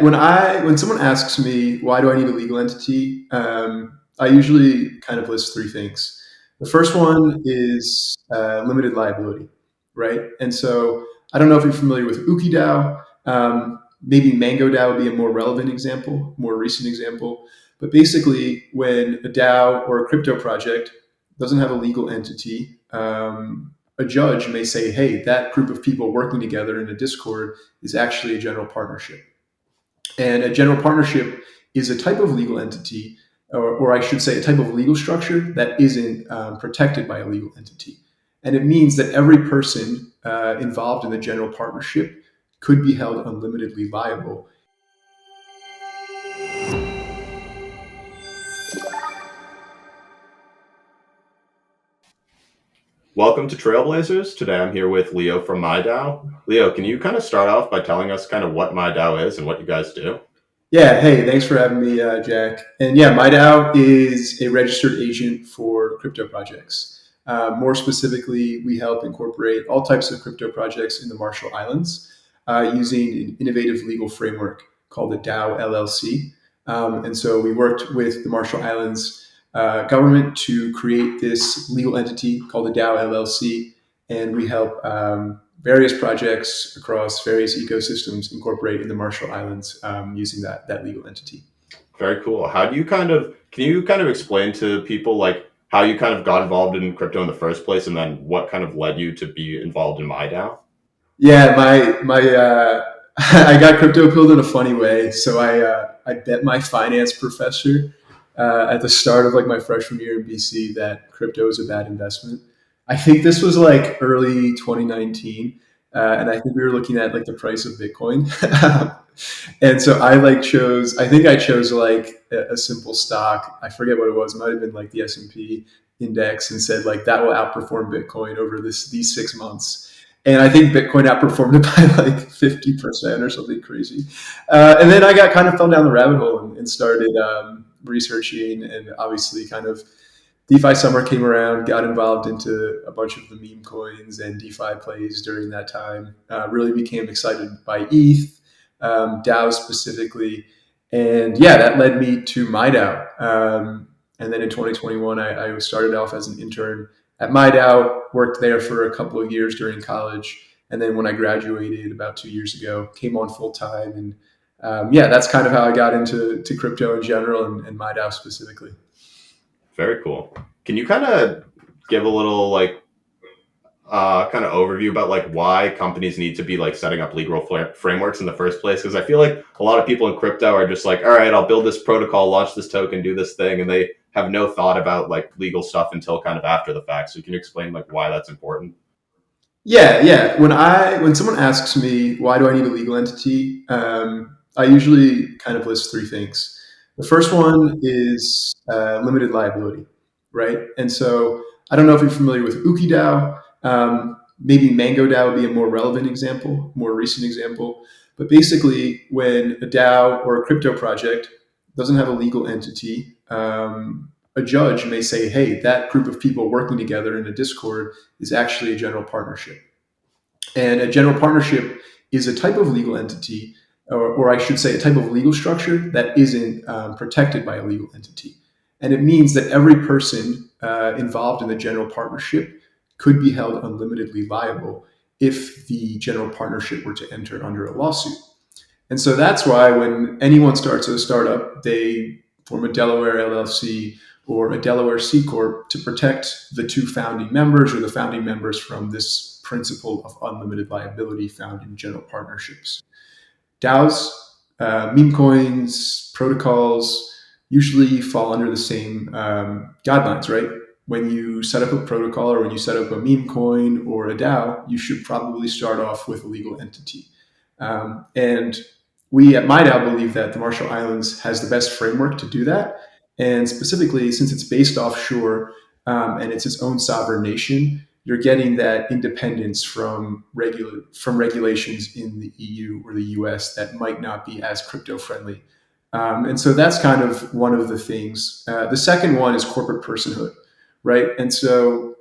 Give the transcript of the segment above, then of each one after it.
When someone asks me why do I need a legal entity, I usually kind of list three things. The first one is limited liability, right? And so I don't know if you're familiar with UkiDAO. Maybe Mango DAO would be a more relevant example, more recent example. But basically, when a DAO or a crypto project doesn't have a legal entity, a judge may say, "Hey, that group of people working together in a Discord is actually a general partnership." And a general partnership is a type of legal entity, or I should say, a type of legal structure that isn't protected by a legal entity. And it means that every person involved in the general partnership could be held unlimitedly liable. Welcome to Trailblazers. Today I'm here with Leo from MIDAO. Leo, can you kind of start off by telling us kind of what MIDAO is and what you guys do? Yeah, hey, thanks for having me, Jack. And yeah, MIDAO is a registered agent for crypto projects. More specifically, we help incorporate all types of crypto projects in the Marshall Islands using an innovative legal framework called the DAO LLC. And so we worked with the Marshall Islands government to create this legal entity called the DAO LLC, and we help various projects across various ecosystems incorporate in the Marshall Islands using that legal entity. Very cool. Can you kind of explain to people like how you kind of got involved in crypto in the first place and then what kind of led you to be involved in MIDAO? Yeah, my I got crypto pilled in a funny way. So I bet my finance professor at the start of like my freshman year in BC that crypto is a bad investment. I think this was like early 2019, and I think we were looking at like the price of Bitcoin. And so I like chose. I think I chose like a simple stock. I forget what it was. It might have been like the S&P index, and said like that will outperform Bitcoin over these 6 months. And I think Bitcoin outperformed it by like 50% or something crazy. And then I got kind of fell down the rabbit hole and started researching, and obviously kind of DeFi summer came around, got involved into a bunch of the meme coins and DeFi plays during that time. Really became excited by ETH, DAO specifically. And yeah, that led me to MIDAO. And then in 2021, I started off as an intern at MIDAO, worked there for a couple of years during college. And then when I graduated about 2 years ago, came on full time. And yeah, that's kind of how I got into crypto in general and MIDAO specifically. Very cool. Can you kind of give a little like kind of overview about like why companies need to be like setting up legal frameworks in the first place? Because I feel like a lot of people in crypto are just like, all right, I'll build this protocol, launch this token, do this thing, and they have no thought about like legal stuff until kind of after the fact. So can you explain like why that's important? Yeah. When someone asks me why do I need a legal entity, I usually kind of list three things. The first one is limited liability, right? And so I don't know if you're familiar with UkiDAO. Maybe Mango DAO would be a more relevant example, more recent example. But basically, when a DAO or a crypto project doesn't have a legal entity, a judge may say, "Hey, that group of people working together in a Discord is actually a general partnership." And a general partnership is a type of legal entity, or I should say, a type of legal structure that isn't protected by a legal entity. And it means that every person involved in the general partnership could be held unlimitedly liable if the general partnership were to enter under a lawsuit. And so that's why when anyone starts a startup, they form a Delaware LLC or a Delaware C Corp to protect the two founding members or the founding members from this principle of unlimited liability found in general partnerships. DAOs, meme coins, protocols usually fall under the same guidelines, right? When you set up a protocol or when you set up a meme coin or a DAO, you should probably start off with a legal entity. And we at MIDAO believe that the Marshall Islands has the best framework to do that. And specifically, since it's based offshore and it's its own sovereign nation, you're getting that independence from regulations in the EU or the US that might not be as crypto friendly. And so that's kind of one of the things. The second one is corporate personhood, right? And so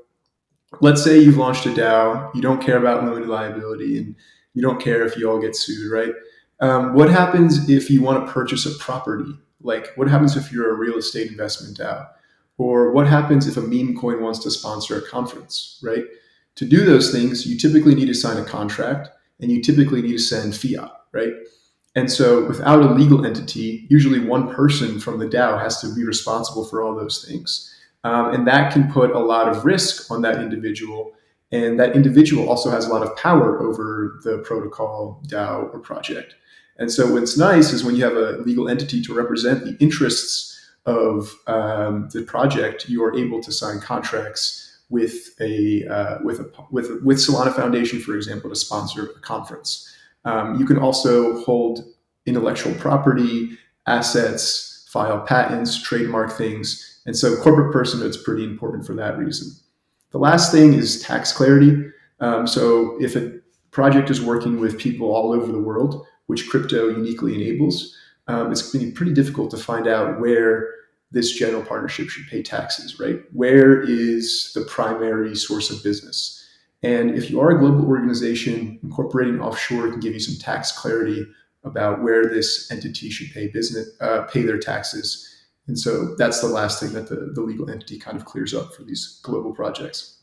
let's say you've launched a DAO, you don't care about limited liability, and you don't care if you all get sued, right? What happens if you want to purchase a property? Like, what happens if you're a real estate investment DAO? Or what happens if a meme coin wants to sponsor a conference, right? To do those things, you typically need to sign a contract and you typically need to send fiat, right? And so without a legal entity, usually one person from the DAO has to be responsible for all those things. And that can put a lot of risk on that individual. And that individual also has a lot of power over the protocol, DAO, or project. And so what's nice is when you have a legal entity to represent the interests of the project, you are able to sign contracts with with Solana Foundation, for example, to sponsor a conference. You can also hold intellectual property, assets, file patents, trademark things. And so corporate personhood is pretty important for that reason. The last thing is tax clarity. So if a project is working with people all over the world, which crypto uniquely enables, it's going to be pretty difficult to find out where this general partnership should pay taxes, right? Where is the primary source of business? And if you are a global organization, incorporating offshore can give you some tax clarity about where this entity should pay their taxes. And so that's the last thing that the legal entity kind of clears up for these global projects.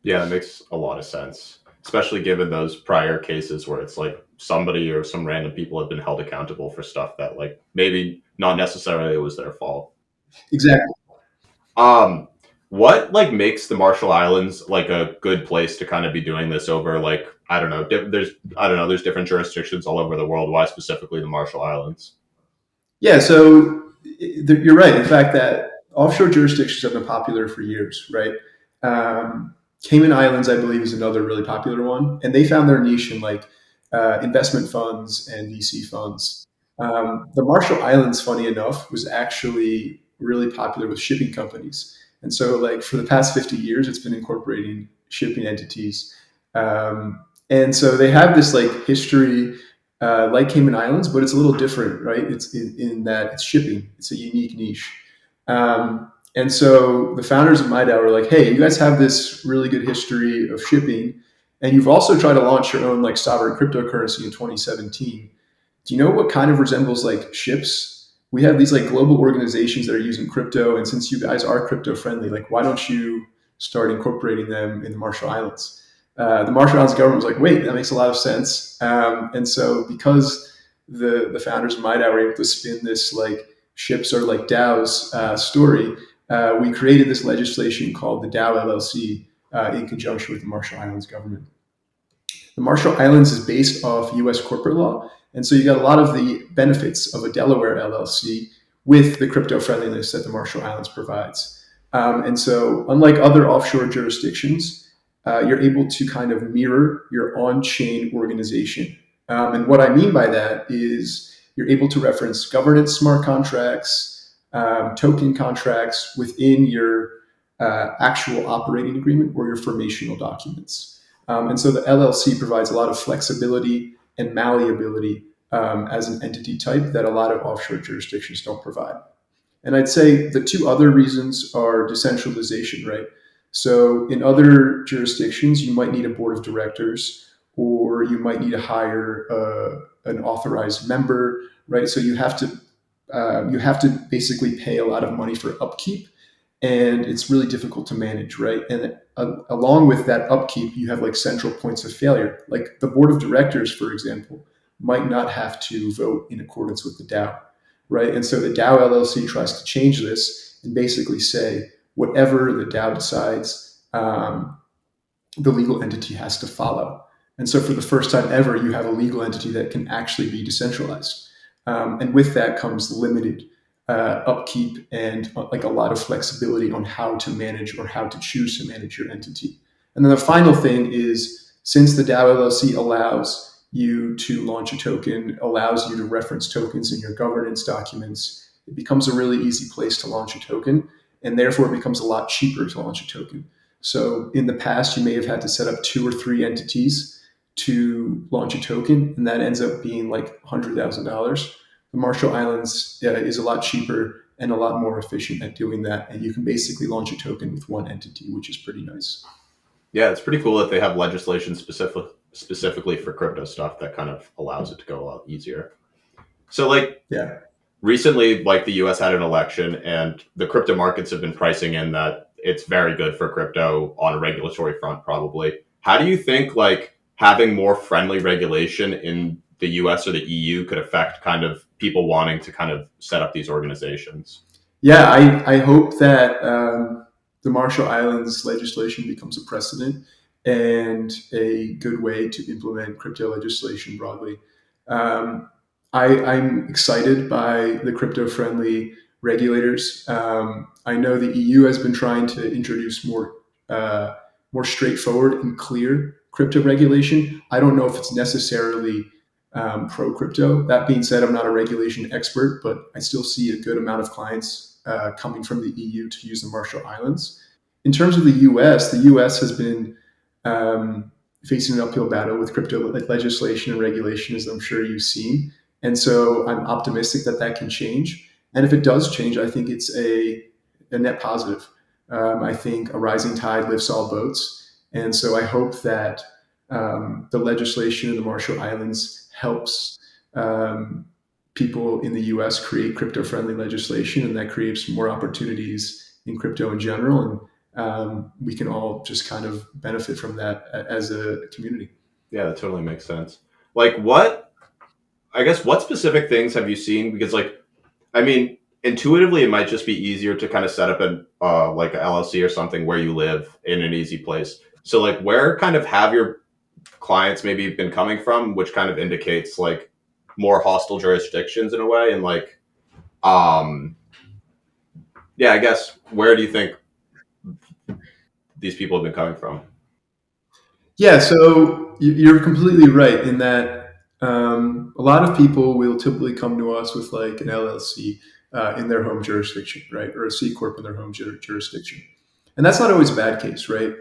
Yeah, that makes a lot of sense, especially given those prior cases where it's like somebody or some random people have been held accountable for stuff that like maybe not necessarily was their fault. Exactly. Um, what like makes the Marshall Islands like a good place to kind of be doing this over? Like I don't know, there's different jurisdictions all over the world. Why specifically the Marshall Islands? Yeah, so you're right. In fact, that offshore jurisdictions have been popular for years, right? Cayman Islands, I believe, is another really popular one, and they found their niche in like investment funds and VC funds. The Marshall Islands, funny enough, was actually really popular with shipping companies, and so like for the past 50 years, it's been incorporating shipping entities, and so they have this like history like Cayman Islands, but it's a little different, right? It's in that it's shipping. It's a unique niche. And so the founders of MIDAO were like, hey, you guys have this really good history of shipping, and you've also tried to launch your own like sovereign cryptocurrency in 2017. Do you know what kind of resembles like ships? We have these like global organizations that are using crypto, and since you guys are crypto friendly, like why don't you start incorporating them in the Marshall Islands? The Marshall Islands government was like, wait, that makes a lot of sense. And so because the founders of MIDAO were able to spin this like ships are like DAOs story, we created this legislation called the DAO LLC in conjunction with the Marshall Islands government. The Marshall Islands is based off US corporate law. And so you got a lot of the benefits of a Delaware LLC with the crypto friendliness that the Marshall Islands provides. And so, unlike other offshore jurisdictions, you're able to kind of mirror your on chain organization. And what I mean by that is you're able to reference governance smart contracts, token contracts within your actual operating agreement or your formational documents. And so the LLC provides a lot of flexibility and malleability as an entity type that a lot of offshore jurisdictions don't provide. And I'd say the two other reasons are decentralization, right? So in other jurisdictions, you might need a board of directors or you might need to hire an authorized member, right? So you have to basically pay a lot of money for upkeep, and it's really difficult to manage, right? And along with that upkeep, you have like central points of failure. Like the board of directors, for example, might not have to vote in accordance with the DAO, right? And so the DAO LLC tries to change this and basically say whatever the DAO decides, the legal entity has to follow. And so for the first time ever, you have a legal entity that can actually be decentralized. And with that comes limited upkeep and like a lot of flexibility on how to manage or how to choose to manage your entity. And then the final thing is since the DAO LLC allows you to launch a token, allows you to reference tokens in your governance documents, it becomes a really easy place to launch a token. And therefore, it becomes a lot cheaper to launch a token. So in the past, you may have had to set up 2 or 3 entities to launch a token, and that ends up being like $100,000. The Marshall Islands is a lot cheaper and a lot more efficient at doing that, and you can basically launch a token with one entity, which is pretty nice. Yeah, it's pretty cool that they have legislation specifically for crypto stuff that kind of allows it to go a lot easier. So like Yeah. recently, like the US had an election and the crypto markets have been pricing in that it's very good for crypto on a regulatory front, probably. How do you think like having more friendly regulation in the US or the EU could affect kind of people wanting to kind of set up these organizations? Yeah, I hope that the Marshall Islands legislation becomes a precedent and a good way to implement crypto legislation broadly. Um, I'm excited by the crypto friendly regulators. I know the EU has been trying to introduce uh, more straightforward and clear crypto regulation. I don't know if it's necessarily pro crypto. That being said, I'm not a regulation expert, but I still see a good amount of clients coming from the EU to use the Marshall Islands. In terms of the US has been facing an uphill battle with crypto legislation and regulation, as I'm sure you've seen. And so I'm optimistic that that can change. And if it does change, I think it's a net positive. I think a rising tide lifts all boats. And so I hope that the legislation in the Marshall Islands helps people in the US create crypto friendly legislation, and that creates more opportunities in crypto in general. And we can all just kind of benefit from that as a community. Yeah, that totally makes sense. Like what I guess what specific things have you seen? Because like I mean, intuitively, it might just be easier to kind of set up an like a LLC or something where you live in an easy place. So, like, where kind of have your clients maybe been coming from, which kind of indicates like more hostile jurisdictions in a way, and like, um, yeah, I guess where do you think these people have been coming from? Yeah, so you're completely right in that a lot of people will typically come to us with like an LLC in their home jurisdiction, right, or a C corp in their home jurisdiction, and that's not always a bad case, right?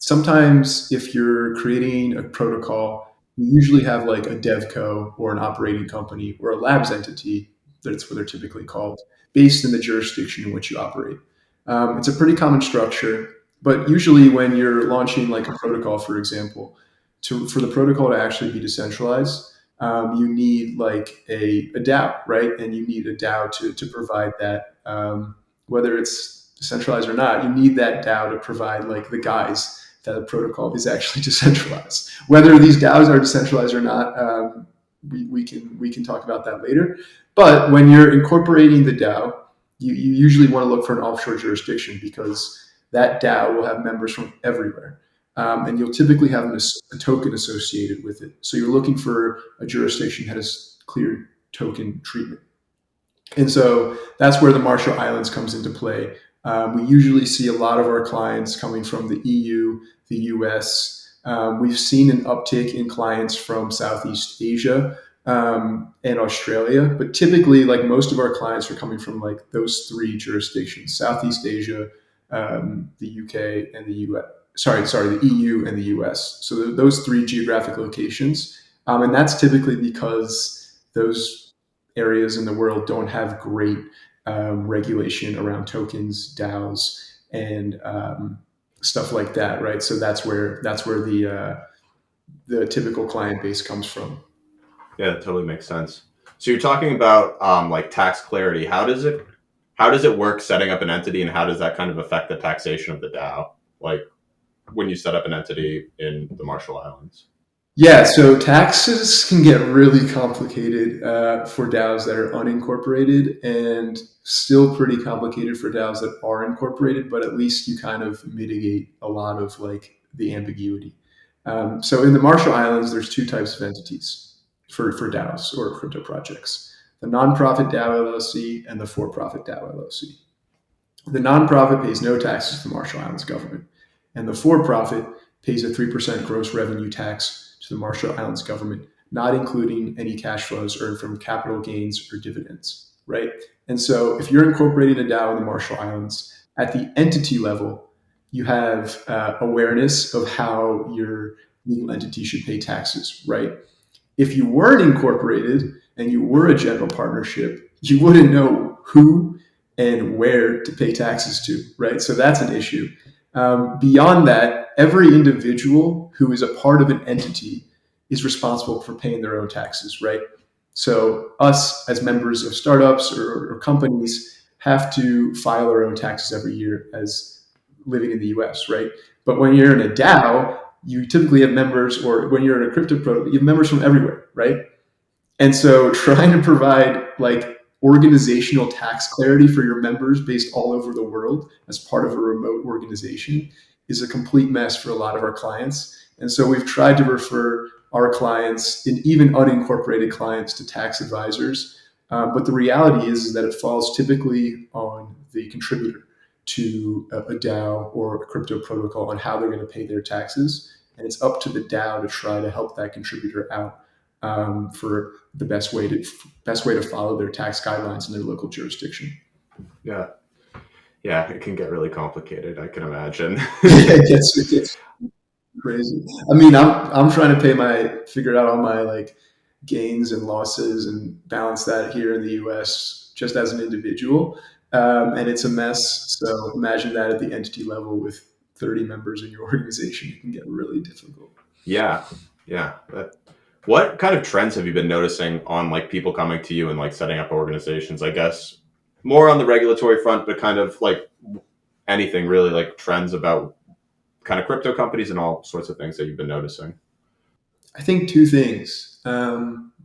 Sometimes if you're creating a protocol, you usually have like a devco or an operating company or a labs entity. That's what they're typically called, based in the jurisdiction in which you operate. It's a pretty common structure, but usually when you're launching like a protocol, for example, for the protocol to actually be decentralized, you need like a DAO, right? And you need a DAO to provide that, whether it's decentralized or not, you need that DAO to provide like the guise that the protocol is actually decentralized. Whether these DAOs are decentralized or not, we can talk about that later. But when you're incorporating the DAO, you usually want to look for an offshore jurisdiction because that DAO will have members from everywhere. And you'll typically have a token associated with it. So you're looking for a jurisdiction that has clear token treatment. And so that's where the Marshall Islands comes into play. We usually see a lot of our clients coming from the EU, the US. We've seen an uptick in clients from Southeast Asia and Australia, but typically, like most of our clients are coming from like those three jurisdictions: Southeast Asia, the UK, and the US. Sorry, the EU and the US. So those three geographic locations, and that's typically because those areas in the world don't have great regulation around tokens, DAOs, and stuff like that, right? So that's where the typical client base comes from. Yeah, that totally makes sense. So you're talking about like tax clarity. How does it work setting up an entity, and how does that kind of affect the taxation of the DAO? Like when you set up an entity in the Marshall Islands. Yeah, so taxes can get really complicated for DAOs that are unincorporated, and still pretty complicated for DAOs that are incorporated. But at least you kind of mitigate a lot of like the ambiguity. So in the Marshall Islands, there's two types of entities for DAOs or crypto projects: the nonprofit DAO LLC and the for-profit DAO LLC. The nonprofit pays no taxes to the Marshall Islands government, and the for-profit pays a 3% gross revenue tax to the Marshall Islands government, not including any cash flows earned from capital gains or dividends, right? And so if you're incorporating a DAO in the Marshall Islands, at the entity level, you have awareness of how your legal entity should pay taxes, right? If you weren't incorporated and you were a general partnership, you wouldn't know who and where to pay taxes to, right? So that's an issue. Beyond that, every individual who is a part of an entity is responsible for paying their own taxes, right? So us as members of startups or companies have to file our own taxes every year as living in the US, right? But when you're in a DAO, you typically have members, or when you're in a crypto protocol, you have members from everywhere, right? And so trying to provide like organizational tax clarity for your members based all over the world as part of a remote organization is a complete mess for a lot of our clients. And so we've tried to refer our clients and even unincorporated clients to tax advisors. But the reality is that it falls typically on the contributor to a DAO or a crypto protocol on how they're going to pay their taxes. And it's up to the DAO to try to help that contributor out for the best way to follow their tax guidelines in their local jurisdiction. Yeah. Yeah, it can get really complicated, I can imagine. It gets crazy. I mean, I'm trying to figure out all my like gains and losses and balance that here in the U.S. just as an individual, and it's a mess. So imagine that at the entity level with 30 members in your organization, it can get really difficult. Yeah. Yeah. What kind of trends have you been noticing on like people coming to you and like setting up organizations? I guess more on the regulatory front, but kind of like anything really, like trends about kind of crypto companies and all sorts of things that you've been noticing. I think two things.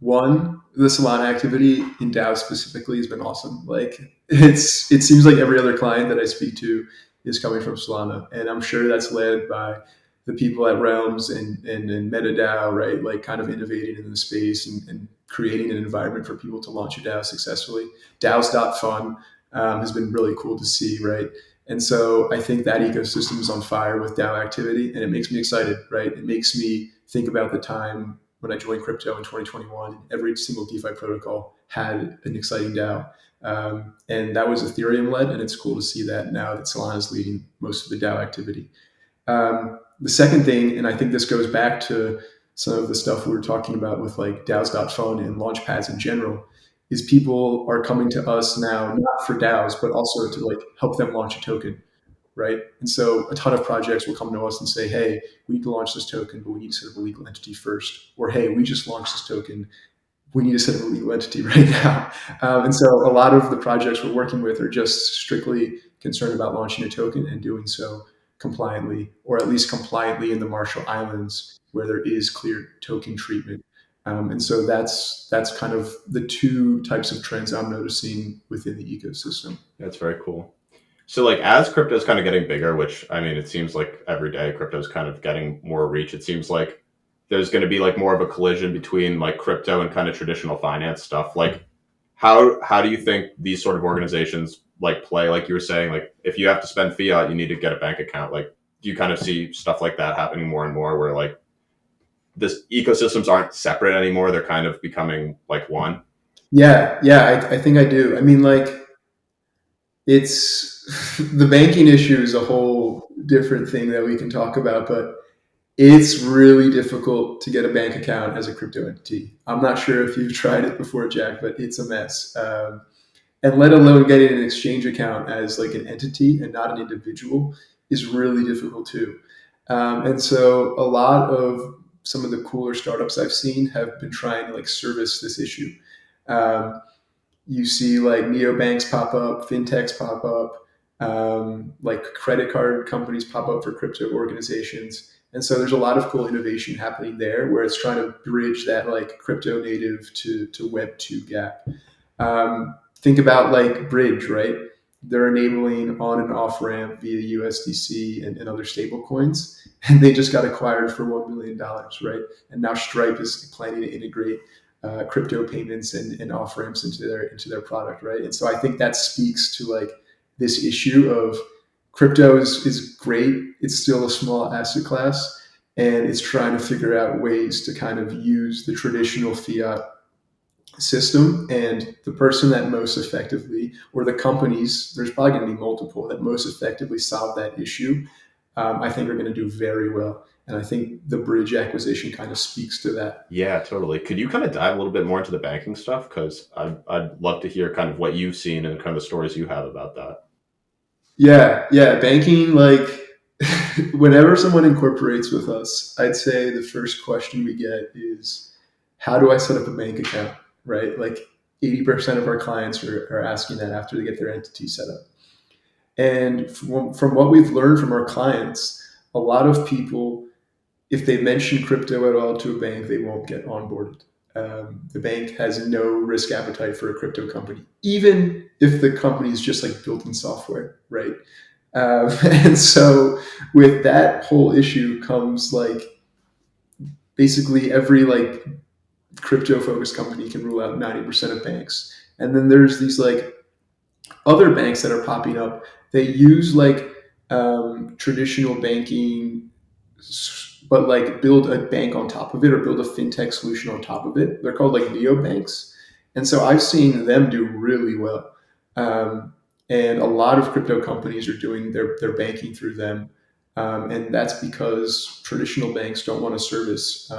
One, the Solana activity in DAO specifically has been awesome. Like it seems like every other client that I speak to is coming from Solana, and I'm sure that's led by the people at Realms and MetaDAO, right? Like kind of innovating in the space and creating an environment for people to launch a DAO successfully. DAOs.fun has been really cool to see, right? And so I think that ecosystem is on fire with DAO activity, and it makes me excited, right? It makes me think about the time when I joined crypto in 2021. Every single DeFi protocol had an exciting DAO. And that was Ethereum led, and it's cool to see that now that Solana is leading most of the DAO activity. The second thing, and I think this goes back to some of the stuff we were talking about with like DAOs.fun and launchpads in general, is people are coming to us now not for DAOs, but also to like help them launch a token, right? And so a ton of projects will come to us and say, hey, we need to launch this token, but we need to set up a legal entity first. Or hey, we just launched this token, we need to set up a legal entity right now. And so a lot of the projects we're working with are just strictly concerned about launching a token and doing so compliantly, or at least compliantly in the Marshall Islands where there is clear token treatment. And so that's kind of the two types of trends I'm noticing within the ecosystem. That's very cool. So like as crypto is kind of getting bigger, which I mean, it seems like every day crypto is kind of getting more reach. It seems like there's going to be like more of a collision between like crypto and kind of traditional finance stuff. Like how do you think these sort of organizations like play? Like you were saying, like if you have to spend fiat, you need to get a bank account. Like do you kind of see stuff like that happening more and more where like this ecosystems aren't separate anymore? They're kind of becoming like one. Yeah, I think I do. I mean, like it's the banking issue is a whole different thing that we can talk about, but it's really difficult to get a bank account as a crypto entity. I'm not sure if you've tried it before, Jack, but it's a mess. And let alone getting an exchange account as like an entity and not an individual is really difficult too. And so a lot of some of the cooler startups I've seen have been trying to like service this issue. Um, you see like neobanks pop up, fintechs pop up, like credit card companies pop up for crypto organizations. And so there's a lot of cool innovation happening there where it's trying to bridge that like crypto native to Web 2 gap. Think about like Bridge, right? They're enabling on and off ramp via USDC and other stable coins. And they just got acquired for $1 million, right? And now Stripe is planning to integrate crypto payments and off ramps into their product, right? And so I think that speaks to like this issue of crypto is great. It's still a small asset class, and it's trying to figure out ways to kind of use the traditional fiat system. And the person that most effectively, or the companies, there's probably going to be multiple that most effectively solve that issue, I think are going to do very well. And I think the Bridge acquisition kind of speaks to that. Yeah, totally. Could you kind of dive a little bit more into the banking stuff? Because I'd love to hear kind of what you've seen and kind of the stories you have about that. Yeah, banking, like Whenever someone incorporates with us, I'd say the first question we get is, how do I set up a bank account? Right? Like 80% of our clients are asking that after they get their entity set up. And from what we've learned from our clients, a lot of people, if they mention crypto at all to a bank, they won't get onboarded. The bank has no risk appetite for a crypto company, even if the company is just like built in software, right? And so with that whole issue comes like basically every like crypto focused company can rule out 90% of banks. And then there's these like other banks that are popping up. They use like traditional banking, but like build a bank on top of it or build a fintech solution on top of it. They're called like Leo banks. And so I've seen them do really well. Um, and a lot of crypto companies are doing their banking through them. And that's because traditional banks don't want to service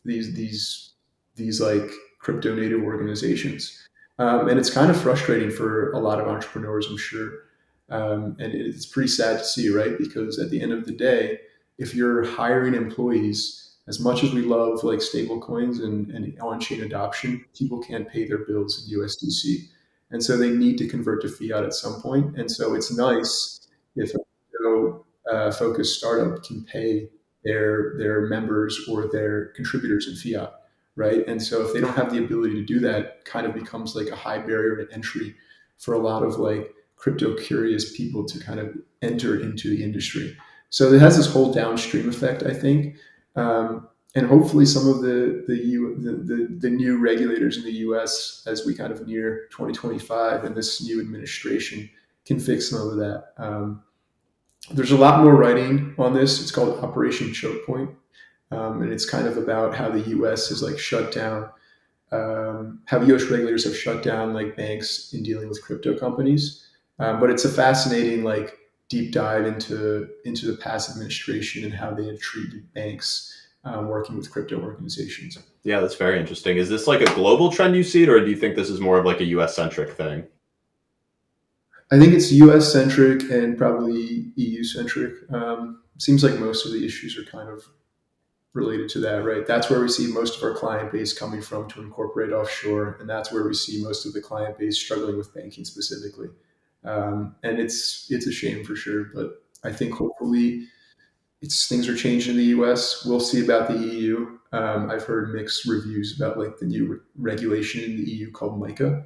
these these these like crypto native organizations. And it's kind of frustrating for a lot of entrepreneurs, I'm sure. And it's pretty sad to see, right? Because at the end of the day, if you're hiring employees, as much as we love like stable coins and on-chain adoption, people can't pay their bills in USDC. And so they need to convert to fiat at some point. And so it's nice if a focused startup can pay their members or their contributors in fiat, right? And so if they don't have the ability to do that, it kind of becomes like a high barrier to entry for a lot of like crypto curious people to kind of enter into the industry. So it has this whole downstream effect, I think. And hopefully some of the new regulators in the US as we kind of near 2025 and this new administration can fix some of that. There's a lot more writing on this. It's called Operation Choke Point. And it's kind of about how the US has like shut down, how US regulators have shut down like banks in dealing with crypto companies. But it's a fascinating like deep dive into the past administration and how they have treated banks working with crypto organizations. Yeah, that's very interesting. Is this like a global trend you see it, or do you think this is more of like a US centric thing? I think it's US centric and probably EU centric. Seems like most of the issues are kind of related to that, right? That's where we see most of our client base coming from to incorporate offshore, and that's where we see most of the client base struggling with banking specifically. And it's a shame for sure, but I think hopefully it's things are changing in the U.S. We'll see about the EU. I've heard mixed reviews about like the new regulation in the EU called MICA,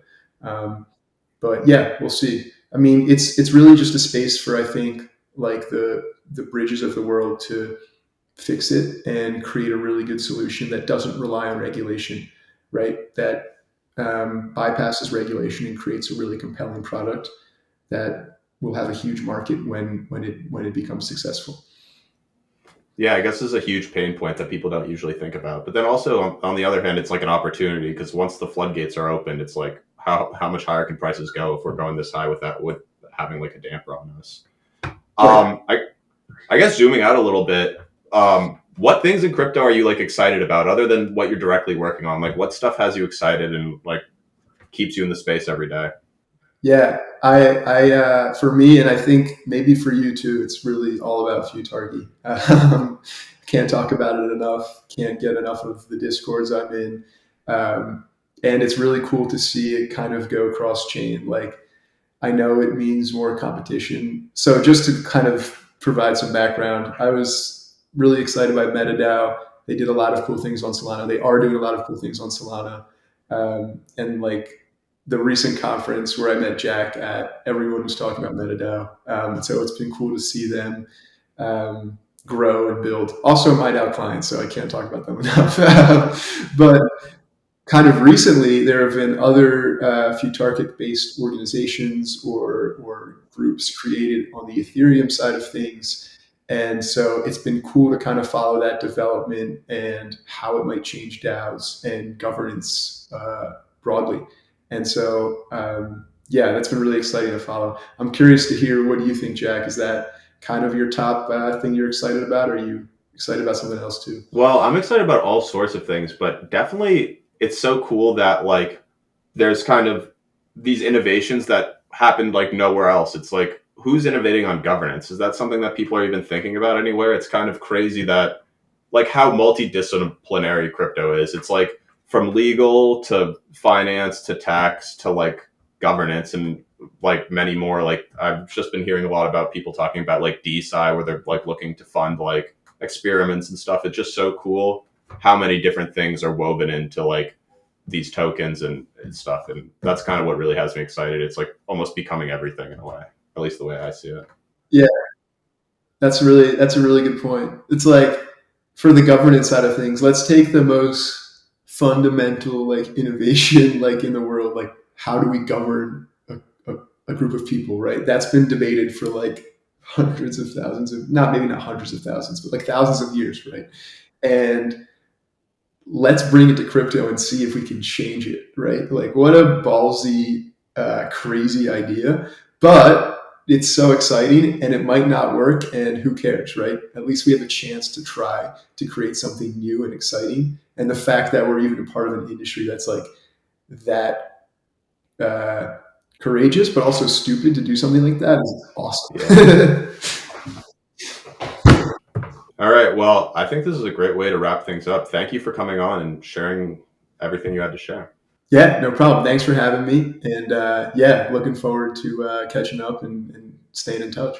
but yeah, we'll see. I mean, it's really just a space for I think like the bridges of the world to fix it and create a really good solution that doesn't rely on regulation, right? That bypasses regulation and creates a really compelling product that will have a huge market when it becomes successful. Yeah, I guess this is a huge pain point that people don't usually think about. But then also on the other hand, it's like an opportunity because once the floodgates are opened, it's like how much higher can prices go if we're going this high with that with having like a damper on us. Right. I guess zooming out a little bit, what things in crypto are you like excited about other than what you're directly working on? Like what stuff has you excited and like keeps you in the space every day? Yeah, for me, and I think maybe for you too, it's really all about Futargi. Can't talk about it enough. Can't get enough of the discords I'm in, and it's really cool to see it kind of go cross chain. Like I know it means more competition. So just to kind of provide some background, I was really excited by MetaDAO. They did a lot of cool things on Solana. They are doing a lot of cool things on Solana. And like the recent conference where I met Jack at, everyone was talking about MetaDAO. So it's been cool to see them grow and build. Also, MIDAO clients, so I can't talk about them enough. But kind of recently, there have been other Futarchic-based organizations or groups created on the Ethereum side of things. And so it's been cool to kind of follow that development and how it might change DAOs and governance broadly. And so, yeah, that's been really exciting to follow. I'm curious to hear what do you think, Jack? Is that kind of your top thing you're excited about? Or are you excited about something else too? Well, I'm excited about all sorts of things, but definitely it's so cool that like there's kind of these innovations that happened like nowhere else. It's like who's innovating on governance? Is that something that people are even thinking about anywhere? It's kind of crazy that like how multidisciplinary crypto is. It's like from legal to finance to tax to like governance and like many more. Like I've just been hearing a lot about people talking about like DeSci where they're like looking to fund like experiments and stuff. It's just so cool how many different things are woven into like these tokens and stuff. And that's kind of what really has me excited. It's like almost becoming everything in a way, at least the way I see it. Yeah, that's a really good point. It's like for the governance side of things, let's take the most fundamental like innovation like in the world, like how do we govern a group of people, right? That's been debated for like hundreds of thousands of, not maybe not hundreds of thousands, but like thousands of years, right? And let's bring it to crypto and see if we can change it, right? Like, what a ballsy, crazy idea. But it's so exciting and it might not work, and who cares, right? At least we have a chance to try to create something new and exciting. And the fact that we're even a part of an industry that's like that courageous, but also stupid to do something like that is Yeah. awesome. All right. Well, I think this is a great way to wrap things up. Thank you for coming on and sharing everything you had to share. Yeah, no problem. Thanks for having me. And yeah, looking forward to catching up and staying in touch.